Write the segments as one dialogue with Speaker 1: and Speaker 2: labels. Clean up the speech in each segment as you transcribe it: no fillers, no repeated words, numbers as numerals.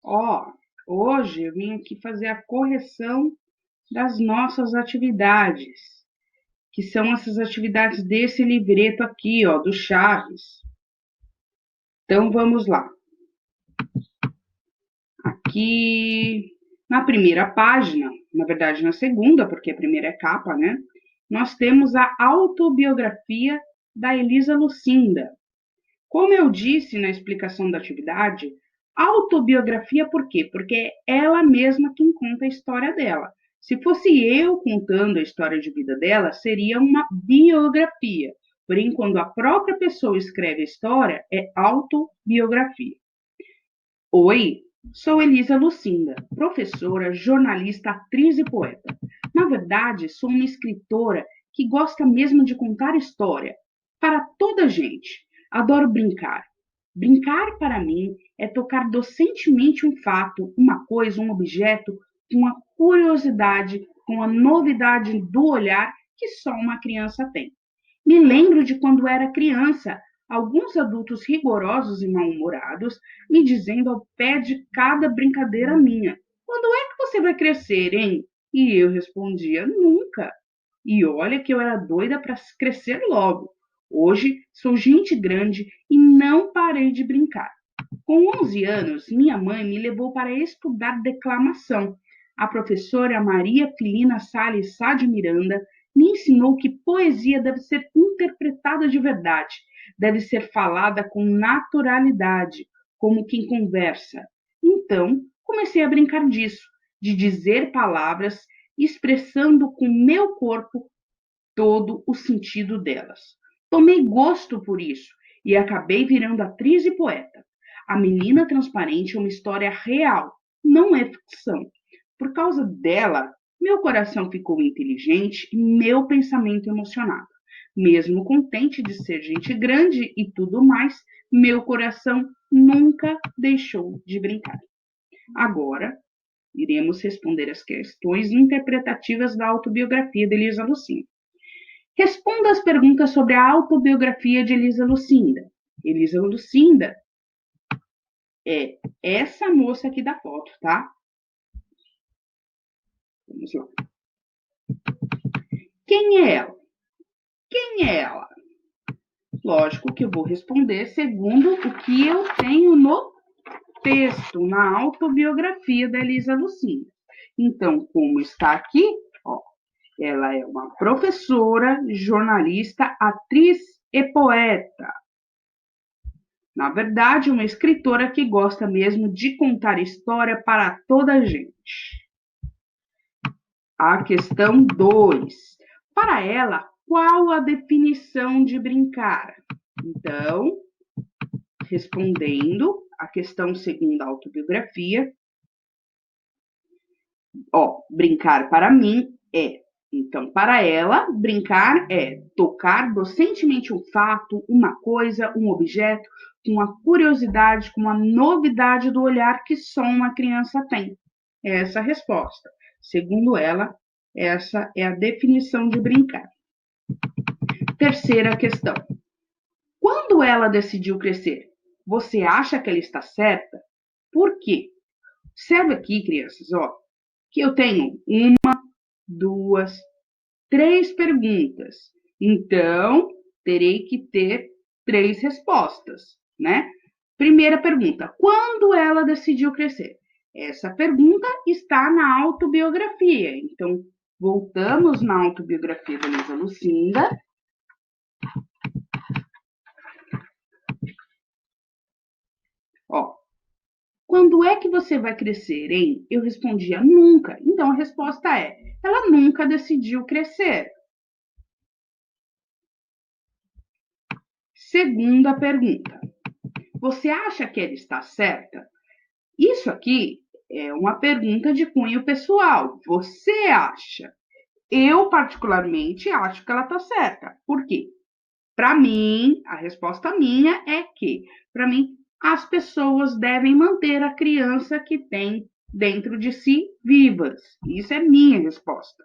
Speaker 1: Ó, hoje eu vim aqui fazer a correção das nossas atividades, que são essas atividades desse livreto aqui, ó, do Chaves. Então vamos lá. Aqui na primeira página, na verdade na segunda, porque a primeira é capa, né? Nós temos a autobiografia da Elisa Lucinda. Como eu disse na explicação da atividade, autobiografia por quê? Porque é ela mesma quem conta a história dela. Se fosse eu contando a história de vida dela, seria uma biografia. Porém, quando a própria pessoa escreve a história, é autobiografia. Oi, sou Elisa Lucinda, professora, jornalista, atriz e poeta. Na verdade, sou uma escritora que gosta mesmo de contar história para toda a gente. Adoro brincar. Brincar, para mim, é tocar docentemente um fato, uma coisa, um objeto, com a curiosidade, com a novidade do olhar que só uma criança tem. Me lembro de quando era criança, alguns adultos rigorosos e mal-humorados me dizendo ao pé de cada brincadeira minha: quando é que você vai crescer, hein? E eu respondia: nunca. E olha que eu era doida para crescer logo. Hoje sou gente grande e não parei de brincar. Com 11 anos, minha mãe me levou para estudar declamação. A professora Maria Filina Salles Sá de Miranda me ensinou que poesia deve ser interpretada de verdade, deve ser falada com naturalidade, como quem conversa. Então, comecei a brincar disso, de dizer palavras expressando com meu corpo todo o sentido delas. Tomei gosto por isso e acabei virando atriz e poeta. A Menina Transparente é uma história real, não é ficção. Por causa dela, meu coração ficou inteligente e meu pensamento emocionado. Mesmo contente de ser gente grande e tudo mais, meu coração nunca deixou de brincar. Agora, iremos responder as questões interpretativas da autobiografia de Elisa Lucinda. Responda as perguntas sobre a autobiografia de Elisa Lucinda. Elisa Lucinda é essa moça aqui da foto, tá? Vamos lá. Quem é ela? Quem é ela? Lógico que eu vou responder segundo o que eu tenho no texto, na autobiografia da Elisa Lucinda. Então, como está aqui, ó, ela é uma professora, jornalista, atriz e poeta. Na verdade, uma escritora que gosta mesmo de contar história para toda a gente. A questão 2. Para ela, qual a definição de brincar? Então, respondendo a questão segundo a autobiografia, ó, brincar para mim é. Então, para ela, brincar é tocar docentemente um fato, uma coisa, um objeto, com a curiosidade, com a novidade do olhar que só uma criança tem. Essa é a resposta. Segundo ela, essa é a definição de brincar. Terceira questão. Quando ela decidiu crescer, você acha que ela está certa? Por quê? Observe aqui, crianças, ó, que eu tenho uma, duas, três perguntas. Então, terei que ter três respostas, né? Primeira pergunta: quando ela decidiu crescer? Essa pergunta está na autobiografia. Então, voltamos na autobiografia da Elisa Lucinda. Ó, quando é que você vai crescer, hein? Eu respondia nunca. Então, a resposta é: ela nunca decidiu crescer. Segunda pergunta: você acha que ela está certa? Isso aqui é uma pergunta de cunho pessoal. Você acha? Eu, particularmente, acho que ela está certa. Por quê? Para mim, a resposta minha é que, para mim, as pessoas devem manter a criança que tem dentro de si vivas. Isso é minha resposta.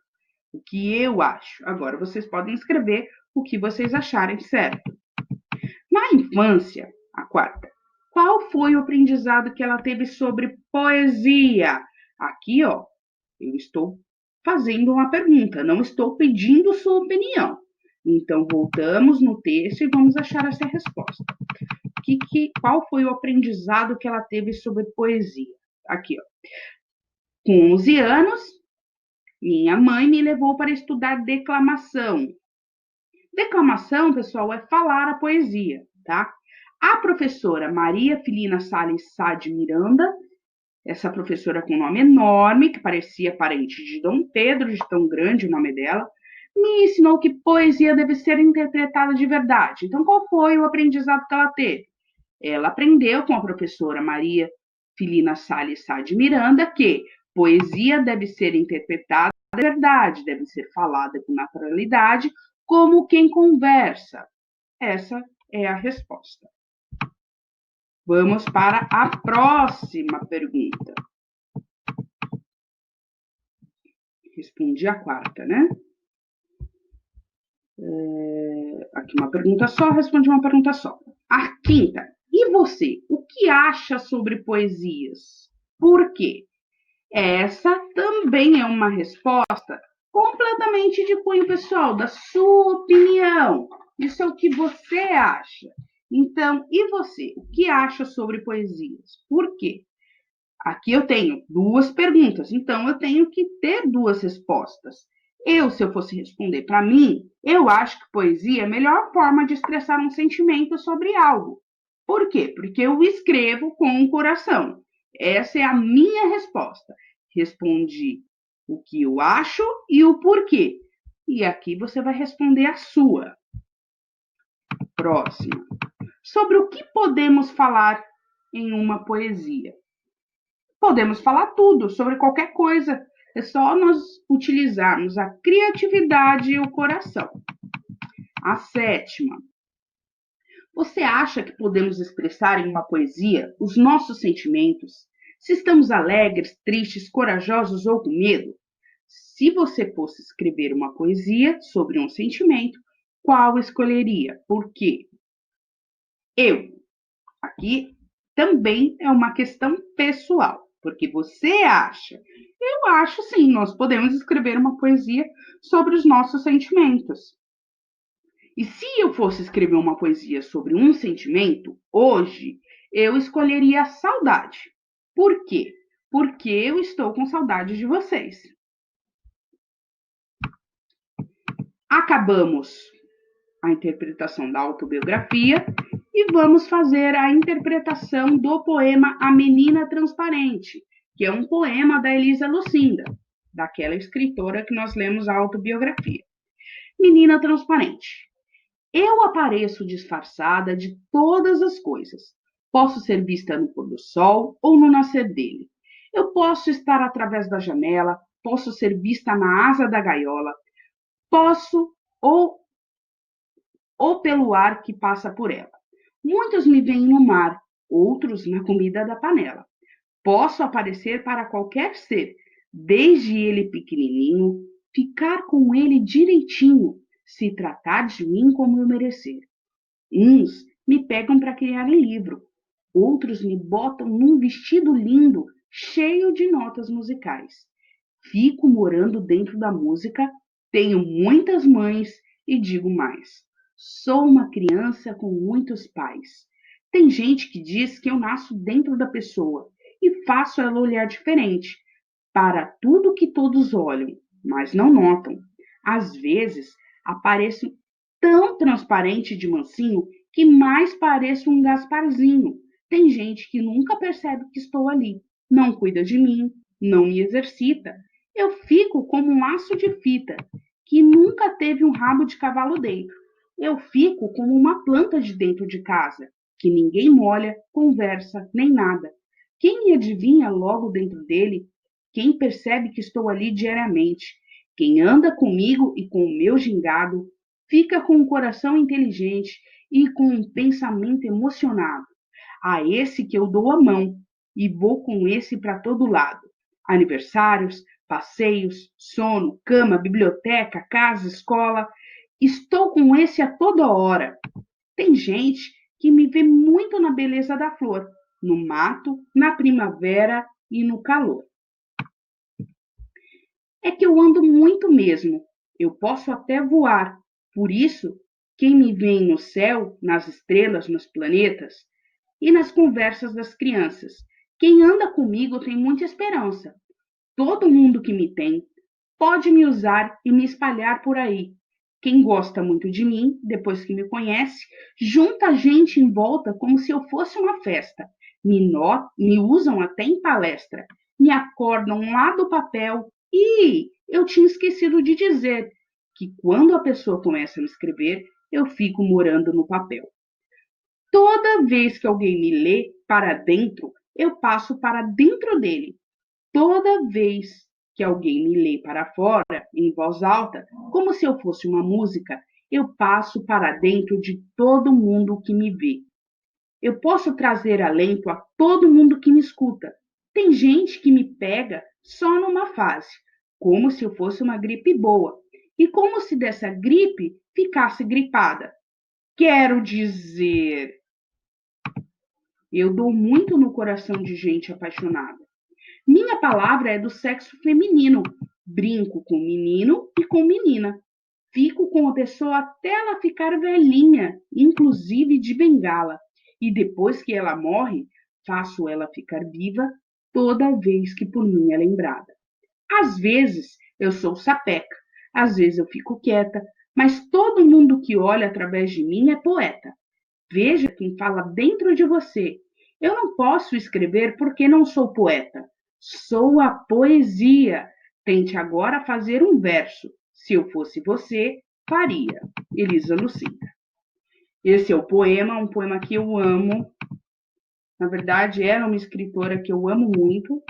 Speaker 1: O que eu acho. Agora, vocês podem escrever o que vocês acharem certo. Na infância, a quarta, Qual foi o aprendizado que ela teve sobre poesia? Aqui, ó, eu estou fazendo uma pergunta, não estou pedindo sua opinião. Então, voltamos no texto e vamos achar essa resposta. Qual foi o aprendizado que ela teve sobre poesia? Aqui, ó. Com 11 anos, minha mãe me levou para estudar declamação. Declamação, pessoal, é falar a poesia, tá? A professora Maria Filina Salles Sá de Miranda, essa professora com nome enorme, que parecia parente de Dom Pedro, de tão grande o nome dela, me ensinou que poesia deve ser interpretada de verdade. Então, qual foi o aprendizado que ela teve? Ela aprendeu com a professora Maria Filina Salles Sá de Miranda que poesia deve ser interpretada de verdade, deve ser falada com naturalidade, como quem conversa. Essa é a resposta. Vamos para a próxima pergunta. Respondi a quarta, né? Aqui uma pergunta só, respondi uma pergunta só. A quinta. E você, o que acha sobre poesias? Por quê? Essa também é uma resposta completamente de cunho pessoal, da sua opinião. Isso é o que você acha. Então, e você? O que acha sobre poesias? Por quê? Aqui eu tenho duas perguntas, então eu tenho que ter duas respostas. Se eu fosse responder para mim, eu acho que poesia é a melhor forma de expressar um sentimento sobre algo. Por quê? Porque eu escrevo com o coração. Essa é a minha resposta. Respondi o que eu acho e o porquê. E aqui você vai responder a sua. Próxima. Sobre o que podemos falar em uma poesia? Podemos falar tudo, sobre qualquer coisa. É só nós utilizarmos a criatividade e o coração. A sétima. Você acha que podemos expressar em uma poesia os nossos sentimentos? Se estamos alegres, tristes, corajosos ou com medo? Se você fosse escrever uma poesia sobre um sentimento, qual escolheria? Por quê? Aqui também é uma questão pessoal, porque você acha. Eu acho sim, nós podemos escrever uma poesia sobre os nossos sentimentos. E se eu fosse escrever uma poesia sobre um sentimento, hoje eu escolheria a saudade. Por quê? Porque eu estou com saudade de vocês. Acabamos a interpretação da autobiografia e vamos fazer a interpretação do poema A Menina Transparente, que é um poema da Elisa Lucinda, daquela escritora que nós lemos a autobiografia. Menina Transparente. Eu apareço disfarçada de todas as coisas. Posso ser vista no pôr do sol ou no nascer dele. Eu posso estar através da janela, posso ser vista na asa da gaiola, posso ou pelo ar que passa por ela. Muitos me veem no mar, outros na comida da panela. Posso aparecer para qualquer ser, desde ele pequenininho, ficar com ele direitinho, se tratar de mim como eu merecer. Uns me pegam para criar em livro, outros me botam num vestido lindo, cheio de notas musicais. Fico morando dentro da música, tenho muitas mães e digo mais. Sou uma criança com muitos pais. Tem gente que diz que eu nasço dentro da pessoa e faço ela olhar diferente para tudo que todos olham, mas não notam. Às vezes, apareço tão transparente de mansinho que mais pareço um Gasparzinho. Tem gente que nunca percebe que estou ali, não cuida de mim, não me exercita. Eu fico como um laço de fita que nunca teve um rabo de cavalo dentro. Eu fico como uma planta de dentro de casa, que ninguém molha, conversa, nem nada. Quem me adivinha logo dentro dele? Quem percebe que estou ali diariamente? Quem anda comigo e com o meu gingado, fica com um coração inteligente e com um pensamento emocionado. A esse que eu dou a mão e vou com esse para todo lado. Aniversários, passeios, sono, cama, biblioteca, casa, escola. Estou com esse a toda hora. Tem gente que me vê muito na beleza da flor, no mato, na primavera e no calor. É que eu ando muito mesmo, eu posso até voar, por isso, quem me vê no céu, nas estrelas, nos planetas e nas conversas das crianças, quem anda comigo tem muita esperança. Todo mundo que me tem pode me usar e me espalhar por aí. Quem gosta muito de mim, depois que me conhece, junta gente em volta como se eu fosse uma festa. Me usam até em palestra, me acordam lá do papel. E eu tinha esquecido de dizer que quando a pessoa começa a me escrever, eu fico morando no papel. Toda vez que alguém me lê para dentro, eu passo para dentro dele. Toda vez que alguém me lê para fora, em voz alta, como se eu fosse uma música, eu passo para dentro de todo mundo que me vê. Eu posso trazer alento a todo mundo que me escuta. Tem gente que me pega só numa fase, como se eu fosse uma gripe boa, e como se dessa gripe ficasse gripada. Quero dizer, eu dou muito no coração de gente apaixonada. Minha palavra é do sexo feminino. Brinco com menino e com menina. Fico com a pessoa até ela ficar velhinha, inclusive de bengala. E depois que ela morre, faço ela ficar viva toda vez que por mim é lembrada. Às vezes eu sou sapeca, às vezes eu fico quieta, mas todo mundo que olha através de mim é poeta. Veja quem fala dentro de você. Eu não posso escrever porque não sou poeta. Sou a poesia. Tente agora fazer um verso. Se eu fosse você, faria. Elisa Lucinda. Esse é o poema, um poema que eu amo. Na verdade, era uma escritora que eu amo muito.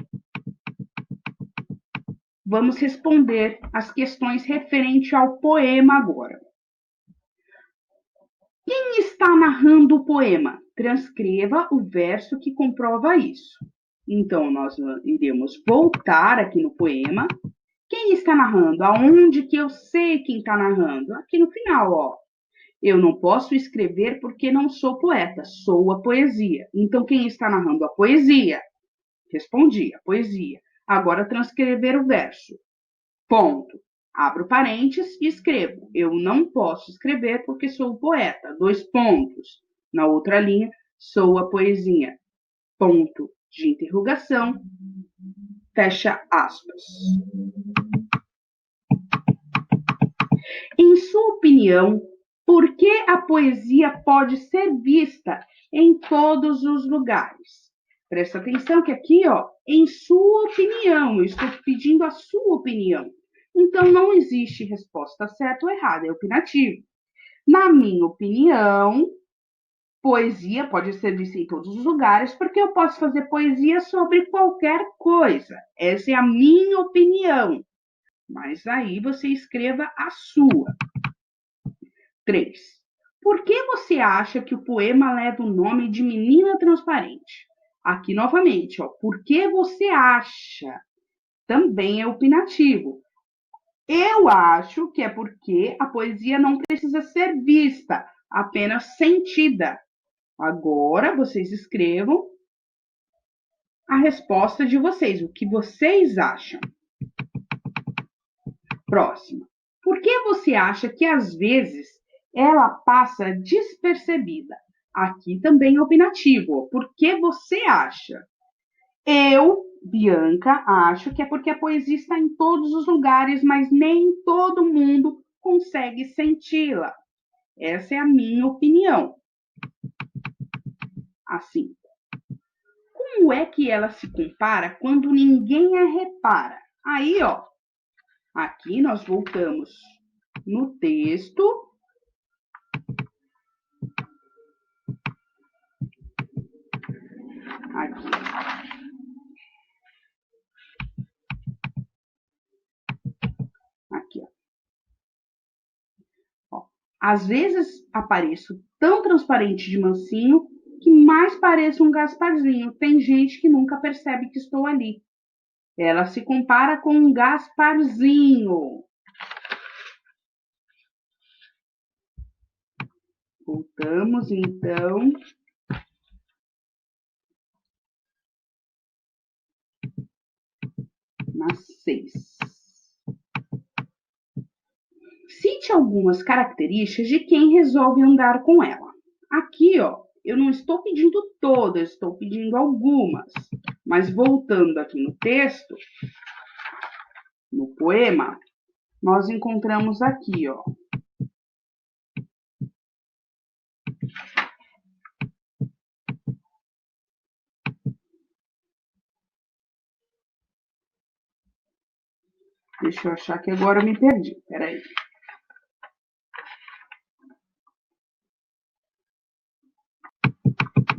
Speaker 1: Vamos responder as questões referentes ao poema agora. Quem está narrando o poema? Transcreva o verso que comprova isso. Então, nós iremos voltar aqui no poema. Quem está narrando? Aonde que eu sei quem está narrando? Aqui no final, ó. Eu não posso escrever porque não sou poeta, sou a poesia. Então, quem está narrando a poesia? Respondi, a poesia. Agora, transcrever o verso. Ponto. Abro parênteses e escrevo. Eu não posso escrever porque sou poeta. Dois pontos. Na outra linha, sou a poesia. Ponto de interrogação. Fecha aspas. Em sua opinião, por que a poesia pode ser vista em todos os lugares? Presta atenção que aqui, ó, em sua opinião, eu estou pedindo a sua opinião. Então, não existe resposta certa ou errada, é opinativo. Na minha opinião, poesia pode ser vista em todos os lugares, porque eu posso fazer poesia sobre qualquer coisa. Essa é a minha opinião. Mas aí você escreva a sua. 3. Por que você acha que o poema leva o nome de Menina Transparente? Aqui novamente, ó. Por que você acha? Também é opinativo. Eu acho que é porque a poesia não precisa ser vista, apenas sentida. Agora vocês escrevam a resposta de vocês, o que vocês acham. Próxima. Por que você acha que às vezes ela passa despercebida? Aqui também é opinativo. Por que você acha? Eu, Bianca, acho que é porque a poesia está em todos os lugares, mas nem todo mundo consegue senti-la. Essa é a minha opinião. Assim, como é que ela se compara quando ninguém a repara? Aí, ó, aqui nós voltamos no texto. Aqui. Aqui, ó. Às vezes apareço tão transparente de mansinho que mais pareço um Gasparzinho. Tem gente que nunca percebe que estou ali. Ela se compara com um Gasparzinho. Voltamos, então. Na 6. Cite algumas características de quem resolve andar com ela. Aqui, ó, eu não estou pedindo todas, estou pedindo algumas. Mas voltando aqui no texto, no poema, nós encontramos aqui, ó. Deixa eu achar que agora eu me perdi. Peraí.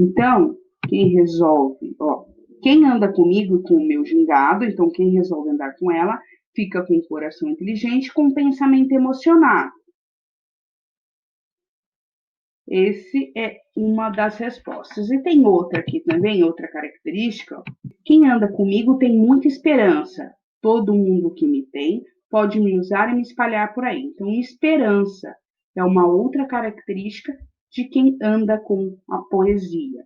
Speaker 1: Então, quem resolve, ó, quem anda comigo com o meu gingado, então quem resolve andar com ela, fica com o coração inteligente, com o pensamento emocionado. Esse é uma das respostas. E tem outra aqui também, outra característica. Quem anda comigo tem muita esperança. Todo mundo que me tem pode me usar e me espalhar por aí. Então, esperança é uma outra característica de quem anda com a poesia.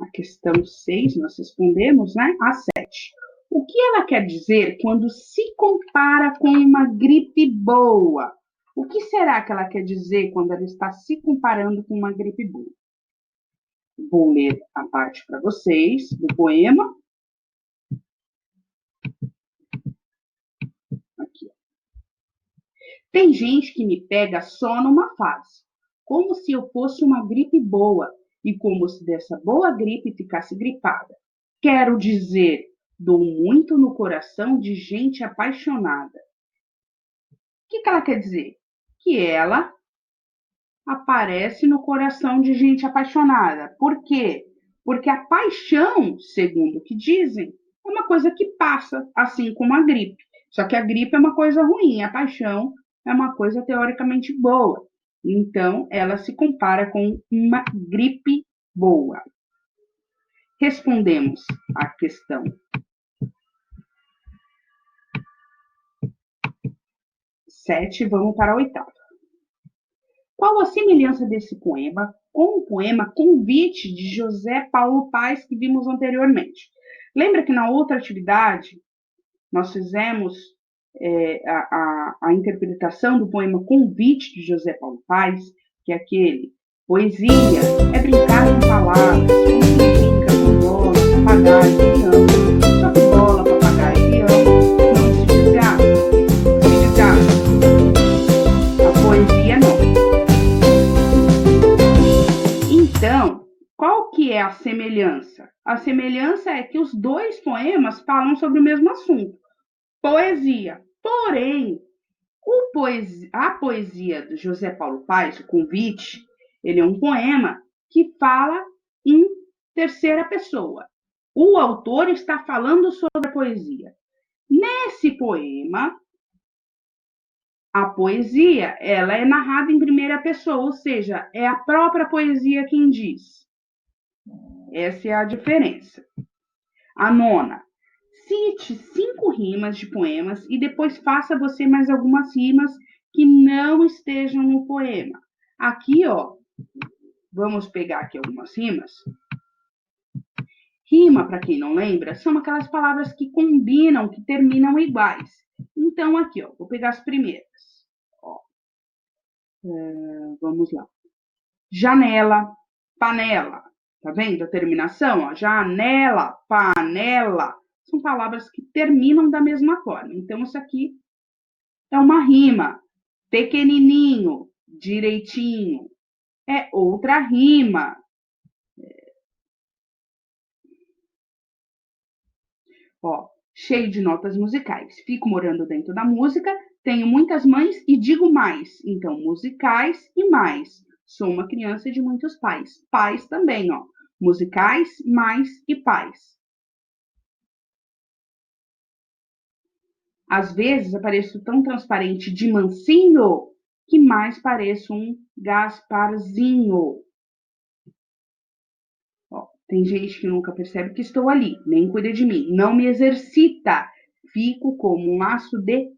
Speaker 1: A questão 6, nós respondemos, né? A 7. O que ela quer dizer quando se compara com uma gripe boa? O que será que ela quer dizer quando ela está se comparando com uma gripe boa? Vou ler a parte para vocês do poema. Aqui. Tem gente que me pega só numa fase, como se eu fosse uma gripe boa e como se dessa boa gripe ficasse gripada. Quero dizer, dou muito no coração de gente apaixonada. O que ela quer dizer? Que ela aparece no coração de gente apaixonada. Por quê? Porque a paixão, segundo o que dizem, é uma coisa que passa, assim como a gripe. Só que a gripe é uma coisa ruim, a paixão é uma coisa teoricamente boa. Então, ela se compara com uma gripe boa. Respondemos à questão 7, vamos para a 8ª. Qual a semelhança desse poema com o poema Convite, de José Paulo Paes, que vimos anteriormente? Lembra que na outra atividade nós fizemos a interpretação do poema Convite, de José Paulo Paes, que é aquele: poesia é brincar com palavras, como se brinca com bola, papagaio, leão. Só que bola, papagaio e leão não se desgastam. Se desgastam. A poesia não. Então, qual que é a semelhança? A semelhança é que os dois poemas falam sobre o mesmo assunto, poesia. Porém, a poesia do José Paulo Paes, o Convite, ele é um poema que fala em terceira pessoa. O autor está falando sobre a poesia. Nesse poema, a poesia, ela é narrada em primeira pessoa, ou seja, é a própria poesia quem diz. Essa é a diferença. A 9. Cite 5 rimas de poemas e depois faça você mais algumas rimas que não estejam no poema. Aqui, ó, vamos pegar aqui algumas rimas. Rima, para quem não lembra, são aquelas palavras que combinam, que terminam iguais. Então, aqui, ó, vou pegar as primeiras. Ó, vamos lá. Janela, panela. Tá vendo a terminação? Ó? Janela, panela. São palavras que terminam da mesma forma. Então, isso aqui é uma rima. Pequenininho, direitinho. É outra rima. Ó, cheio de notas musicais. Fico morando dentro da música, tenho muitas mães e digo mais. Então, musicais e mais. Sou uma criança de muitos pais. Pais também, ó. Musicais, mais e pais. Às vezes apareço tão transparente de mansinho que mais pareço um Gasparzinho. Ó, tem gente que nunca percebe que estou ali, nem cuida de mim, não me exercita, fico como um laço de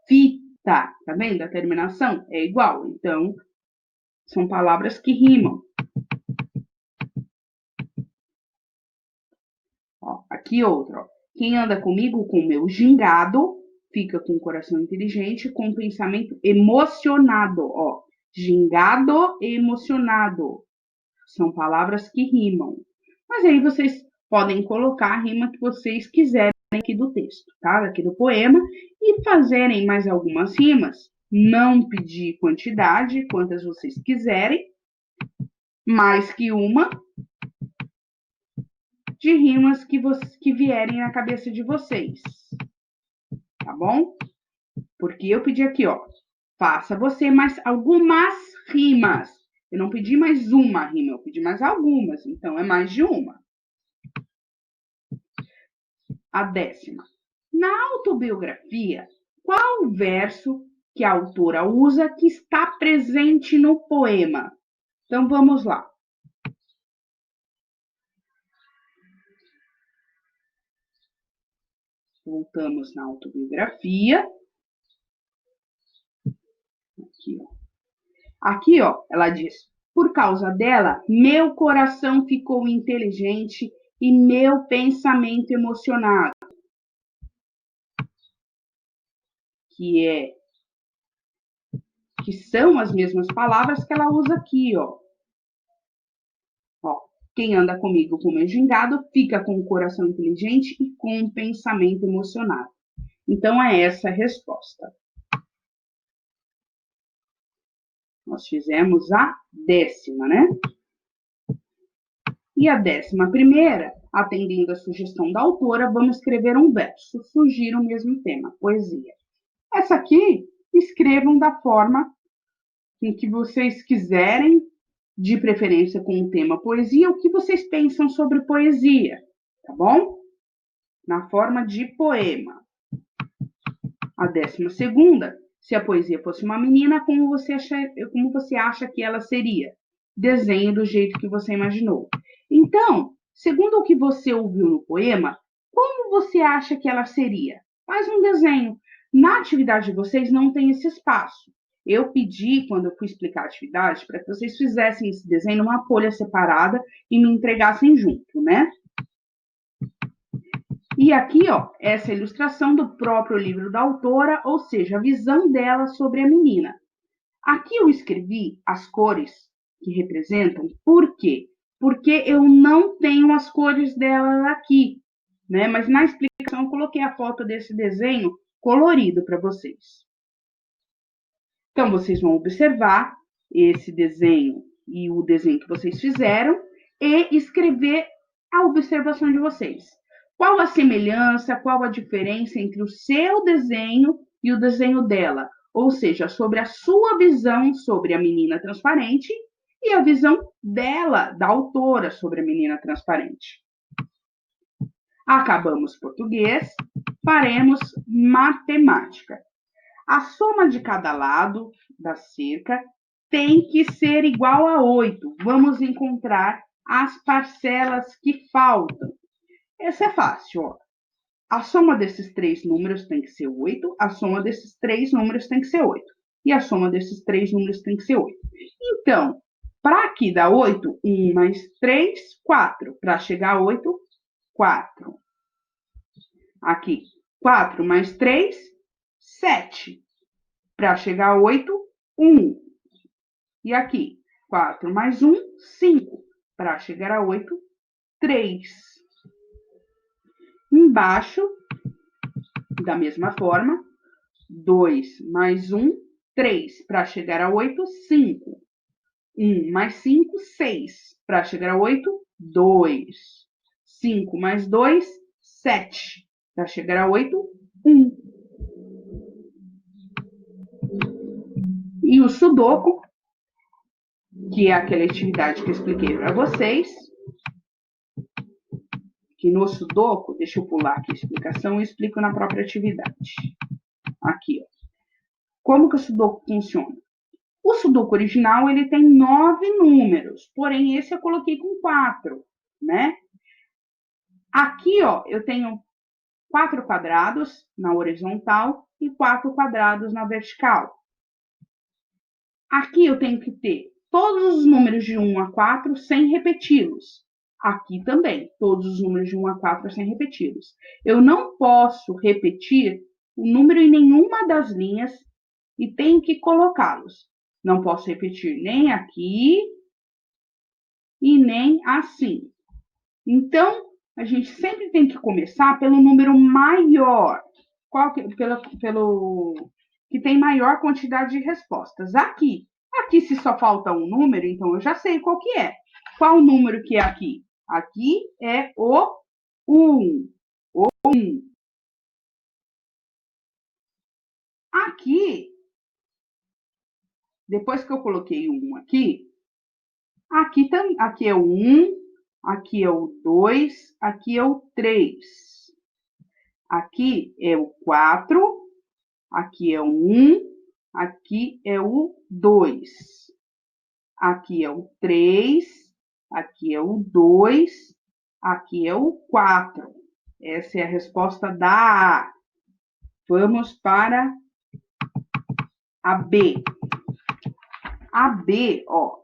Speaker 1: fita. Tá vendo? A terminação é igual. Então, são palavras que rimam. Ó, aqui outra. Ó. Quem anda comigo com o meu gingado fica com o coração inteligente, com o pensamento emocionado. Ó, gingado e emocionado. São palavras que rimam. Mas aí vocês podem colocar a rima que vocês quiserem aqui do texto, tá? Aqui do poema, e fazerem mais algumas rimas. Não pedir quantidade, quantas vocês quiserem, mais que uma, de rimas que vierem na cabeça de vocês, tá bom? Porque eu pedi aqui, ó, faça você mais algumas rimas. Eu não pedi mais uma rima, eu pedi mais algumas, então é mais de uma. A 10ª. Na autobiografia, qual o verso que a autora usa que está presente no poema? Então vamos lá. Voltamos na autobiografia. Aqui, ó, ela diz: por causa dela, meu coração ficou inteligente e meu pensamento emocionado. Que são as mesmas palavras que ela usa aqui, ó. Ó, quem anda comigo com meu gingado fica com o coração inteligente e com o pensamento emocionado. Então é essa a resposta. Nós fizemos a 10ª, né? E a 11ª, atendendo a sugestão da autora, vamos escrever um verso. Sugira o mesmo tema, poesia. Essa aqui, escrevam da forma em que vocês quiserem, de preferência com o tema poesia, o que vocês pensam sobre poesia, tá bom? Na forma de poema. A 12ª, se a poesia fosse uma menina, como você acha que ela seria? Desenhe do jeito que você imaginou. Então, segundo o que você ouviu no poema, como você acha que ela seria? Faz um desenho. Na atividade de vocês não tem esse espaço. Eu pedi, quando eu fui explicar a atividade, para que vocês fizessem esse desenho numa folha separada e me entregassem junto, né? E aqui, ó, essa ilustração do próprio livro da autora, ou seja, a visão dela sobre a menina. Aqui eu escrevi as cores que representam, por quê? Porque eu não tenho as cores dela aqui, né? Mas na explicação eu coloquei a foto desse desenho colorido para vocês. Então, vocês vão observar esse desenho e o desenho que vocês fizeram e escrever a observação de vocês. Qual a semelhança, qual a diferença entre o seu desenho e o desenho dela? Ou seja, sobre a sua visão sobre a menina transparente e a visão dela, da autora, sobre a menina transparente. Acabamos português, faremos matemática. A soma de cada lado da cerca tem que ser igual a 8. Vamos encontrar as parcelas que faltam. Essa é fácil, ó. A soma desses 3 números tem que ser 8, a soma desses 3 números tem que ser 8. E a soma desses 3 números tem que ser 8. Então, para aqui dar 8, 1 mais 3, 4. Para chegar a 8, 4. Aqui, 4 mais 3, 7. Para chegar a 8, 1. E aqui, 4 mais 1, 5. Para chegar a 8, 3. Embaixo, da mesma forma, 2 mais 1, 3. Para chegar a 8, 5. 1 mais 5, 6. Para chegar a 8, 2. 5 mais 2, 7. Para chegar a 8, 1. E o sudoku, que é aquela atividade que eu expliquei para vocês, que no sudoku, deixa eu pular aqui a explicação, eu explico na própria atividade. Aqui, ó. Como que o sudoku funciona? O sudoku original, ele tem 9 números, porém esse eu coloquei com 4, né? Aqui, ó, eu tenho 4 quadrados na horizontal e 4 quadrados na vertical. Aqui eu tenho que ter todos os números de 1 a 4 sem repeti-los. Aqui também, todos os números de 1 a 4 sem repeti-los. Eu não posso repetir o número em nenhuma das linhas e tenho que colocá-los. Não posso repetir nem aqui e nem assim. Então, a gente sempre tem que começar pelo número maior, pelo que tem maior quantidade de respostas. Aqui se só falta um número, então eu já sei qual que é. Qual o número que é aqui? Aqui é o 1. O 1. Aqui, depois que eu coloquei o 1 aqui é o 1, aqui é o 2, aqui é o 3. Aqui é o 4, aqui é o 1, aqui é o 2. Aqui é o 3, aqui é o 2, aqui é o 4. Essa é a resposta da A. Vamos para a B. A B, ó.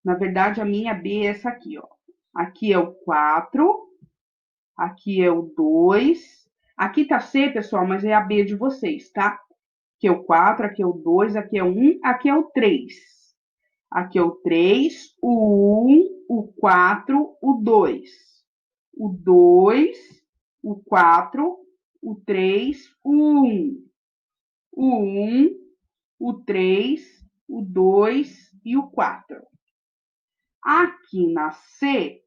Speaker 1: Na verdade, a minha B é essa aqui, ó. Aqui é o 4, aqui é o 2. Aqui tá C, pessoal, mas é a B de vocês, tá? Aqui é o 4, aqui é o 2, aqui é o 1, aqui é o 3. Aqui é o 3, o 1, o 4, o 2. O 2, o 4, o 3, o 1. O 1, o 3, o 2 e o 4. Aqui na C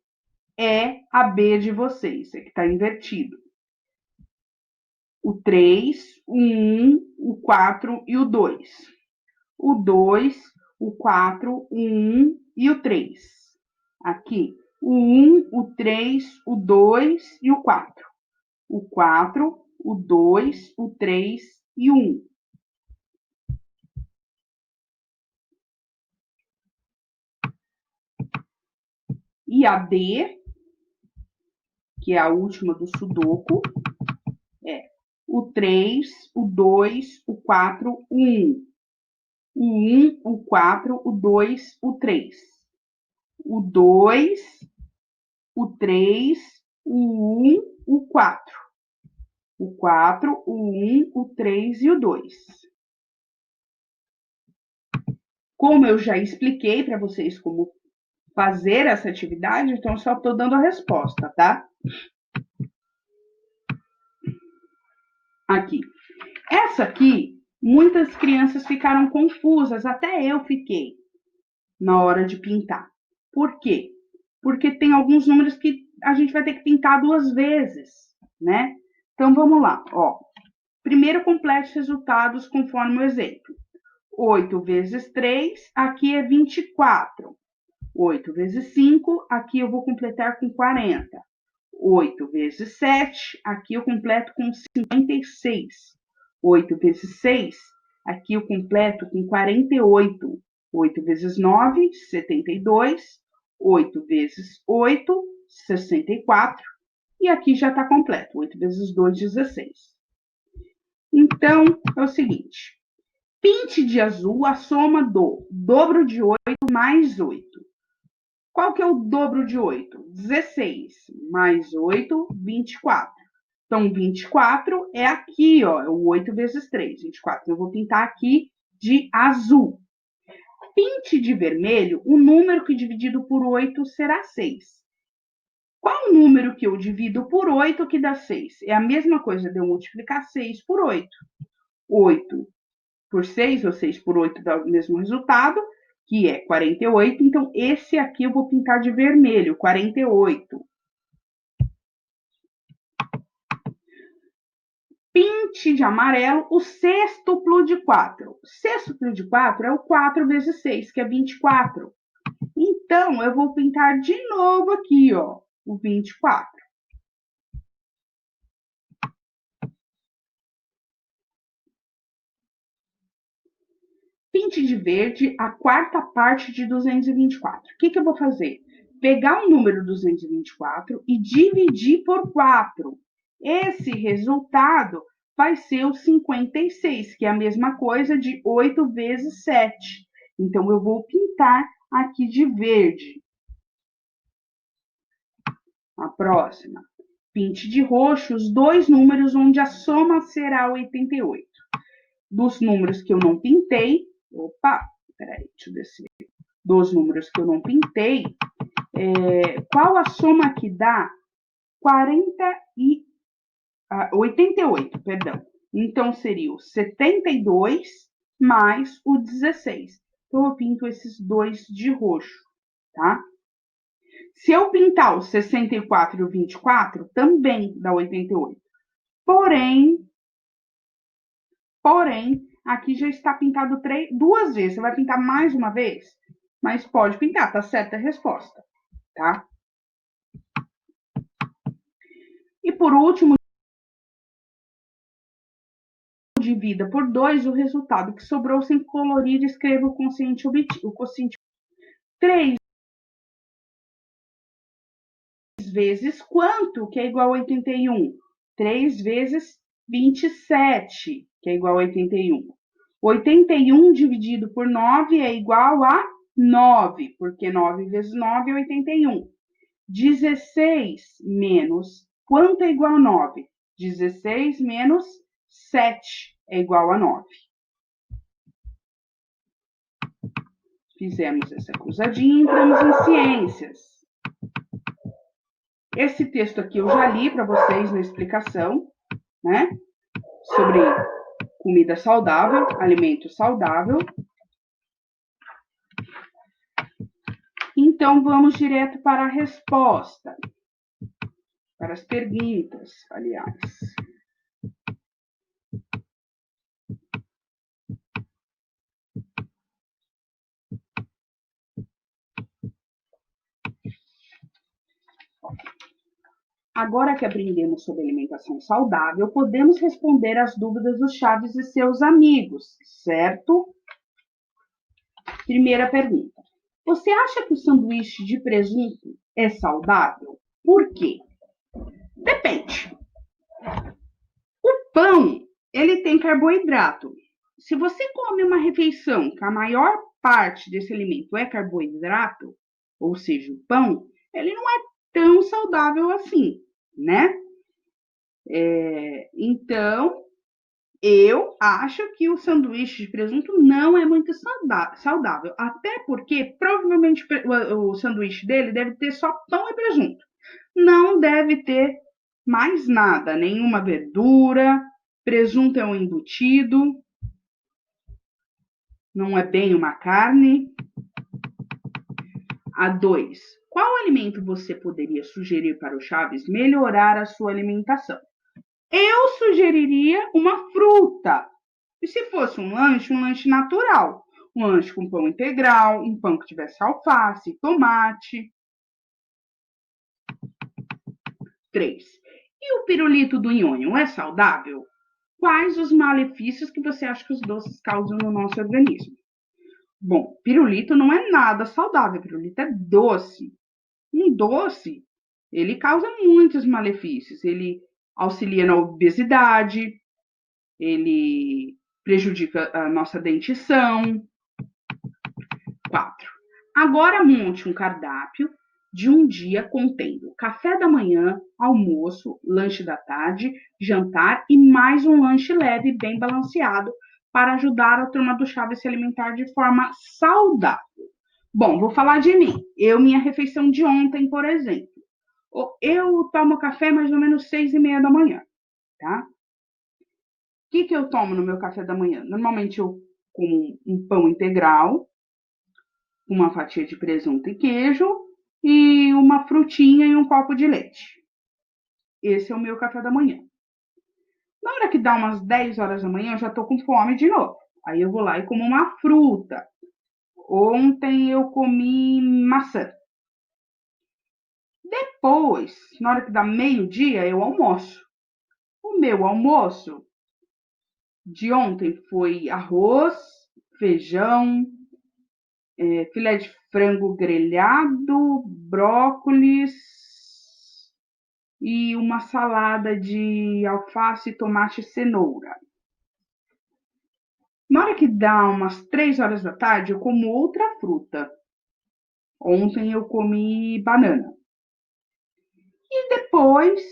Speaker 1: é a B de vocês, é que está invertido. O 3, o 1, o 4 e o 2. O 2, o 4, o 1 e o 3. Aqui, o 1, o 3, o 2 e o 4. O 4, o 2, o 3 e o 1. E a D, que é a última do sudoku, é o 3, o 2, o 4, o 1. O 1, o 4, o 2, o 3. O 2, o 3, o 1, o 4. O 4, o 1, o 3 e o 2. Como eu já expliquei para vocês como fazer essa atividade, então só estou dando a resposta, tá? Aqui. Essa aqui, muitas crianças ficaram confusas, até eu fiquei, na hora de pintar. Por quê? Porque tem alguns números que a gente vai ter que pintar duas vezes, né? Então, vamos lá, ó. Primeiro, complete os resultados conforme o exemplo. 8 vezes 3, aqui é 24. 8 vezes 5, aqui eu vou completar com 40. 8 vezes 7, aqui eu completo com 56. 8 vezes 6, aqui eu completo com 48. 8 vezes 9, 72. 8 vezes 8, 64. E aqui já está completo. 8 vezes 2, 16. Então, é o seguinte. Pinte de azul a soma do dobro de 8 mais 8. Qual que é o dobro de 8? 16 mais 8, 24. Então, 24 é aqui, ó, é o 8 vezes 3, 24. Eu vou pintar aqui de azul. Pinte de vermelho o número que dividido por 8 será 6. Qual o número que eu divido por 8 que dá 6? É a mesma coisa de eu multiplicar 6 por 8. 8 por 6, ou 6 por 8 dá o mesmo resultado, que é 48. Então, esse aqui eu vou pintar de vermelho, 48. Pinte de amarelo o sextuplo de 4. O sextuplo de 4 é o 4 vezes 6, que é 24. Então, eu vou pintar de novo aqui, ó, o 24. Pinte de verde a quarta parte de 224. O que eu vou fazer? pegar o número 224 e dividir por 4. Esse resultado vai ser o 56, que é a mesma coisa de 8 vezes 7. Então, eu vou pintar aqui de verde. A próxima. Pinte de roxo os dois números onde a soma será 88. Dos números que eu não pintei, peraí, deixa eu descer. Dos números que eu não pintei, qual a soma que dá? 88, perdão. Então, seria o 72 mais o 16. Então, eu pinto esses dois de roxo, tá? Se eu pintar o 64 e o 24, também dá 88. Porém, aqui já está pintado duas vezes. Você vai pintar mais uma vez? Mas pode pintar, tá certa a resposta, tá? E por último, divida por 2 o resultado que sobrou sem colorir, escreva o quociente obtido. O quociente 3 vezes quanto, que é igual a 81? 3 vezes 27, que é igual a 81. 81 dividido por 9 é igual a 9, porque 9 vezes 9 é 81. 16 menos quanto é igual a 9? 16 menos 7 é igual a 9. Fizemos essa cruzadinha e entramos em ciências. Esse texto aqui eu já li para vocês na explicação, né? Sobre comida saudável, alimento saudável. Então, vamos direto para a resposta. Para as perguntas, aliás. Agora que aprendemos sobre alimentação saudável, podemos responder às dúvidas do Chaves e seus amigos, certo? Primeira pergunta. Você acha que o sanduíche de presunto é saudável? Por quê? Depende. O pão, ele tem carboidrato. Se você come uma refeição que a maior parte desse alimento é carboidrato, ou seja, o pão, ele não é tão saudável assim, né? Então, eu acho que o sanduíche de presunto não é muito saudável. Até porque, provavelmente, o sanduíche dele deve ter só pão e presunto. Não deve ter mais nada, nenhuma verdura. Presunto é um embutido, não é bem uma carne. A 2. Qual alimento você poderia sugerir para o Chaves melhorar a sua alimentação? Eu sugeriria uma fruta. E se fosse um lanche natural. Um lanche com pão integral, um pão que tivesse alface, tomate. 3. E o pirulito do nhonho é saudável? Quais os malefícios que você acha que os doces causam no nosso organismo? Bom, pirulito não é nada saudável, pirulito é doce. Um doce, ele causa muitos malefícios. Ele auxilia na obesidade, ele prejudica a nossa dentição. 4. Agora monte um cardápio de um dia contendo café da manhã, almoço, lanche da tarde, jantar e mais um lanche leve bem balanceado para ajudar a turma do Chaves a se alimentar de forma saudável. Bom, vou falar de mim. Minha refeição de ontem, por exemplo. Eu tomo café mais ou menos 6:30 da manhã, tá? O que eu tomo no meu café da manhã? Normalmente eu como um pão integral, uma fatia de presunto e queijo e uma frutinha e um copo de leite. Esse é o meu café da manhã. Na hora que dá umas 10 horas da manhã, eu já tô com fome de novo. Aí eu vou lá e como uma fruta. Ontem eu comi maçã. Depois, na hora que dá meio-dia, eu almoço. O meu almoço de ontem foi arroz, feijão, filé de frango grelhado, brócolis e uma salada de alface, tomate e cenoura. Na hora que dá umas 3 horas da tarde, eu como outra fruta. Ontem eu comi banana. E depois,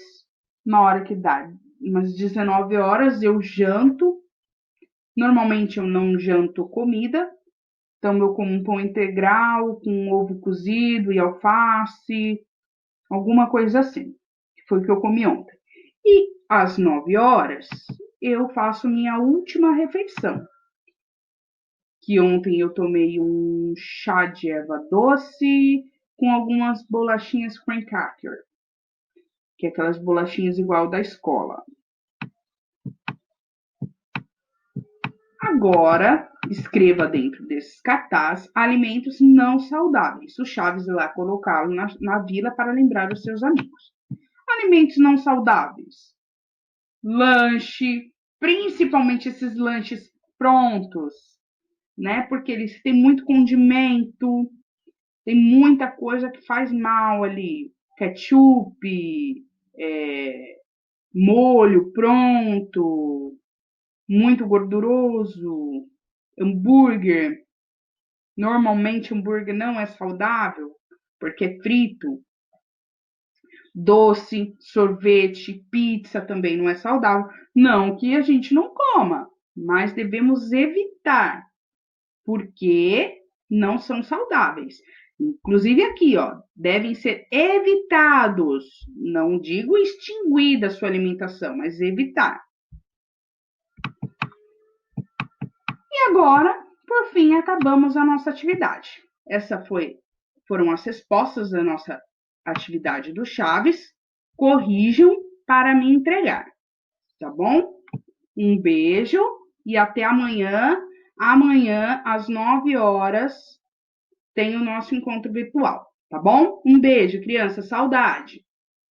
Speaker 1: na hora que dá umas 19 horas, eu janto. Normalmente eu não janto comida, então eu como um pão integral com ovo cozido e alface, alguma coisa assim. Foi o que eu comi ontem. E às 9 horas eu faço minha última refeição. Que ontem eu tomei um chá de erva doce com algumas bolachinhas cream cracker, que é aquelas bolachinhas igual da escola. Agora, escreva dentro desses cartazes alimentos não saudáveis. O Chaves irá colocá-lo na vila para lembrar os seus amigos. Alimentos não saudáveis. Lanche, principalmente esses lanches prontos, né? Porque eles têm muito condimento, tem muita coisa que faz mal ali. Ketchup, molho pronto, muito gorduroso, hambúrguer. Normalmente, hambúrguer não é saudável, porque é frito. Doce, sorvete, pizza também não é saudável. Não que a gente não coma, mas devemos evitar, porque não são saudáveis. Inclusive aqui, ó, devem ser evitados. Não digo extinguir da sua alimentação, mas evitar. E agora, por fim, acabamos a nossa atividade. Foram as respostas da nossa atividade do Chaves. Corrijam para me entregar, tá bom? Um beijo e até amanhã. Amanhã, às 9 horas, tem o nosso encontro virtual, tá bom? Um beijo, criança, saudade!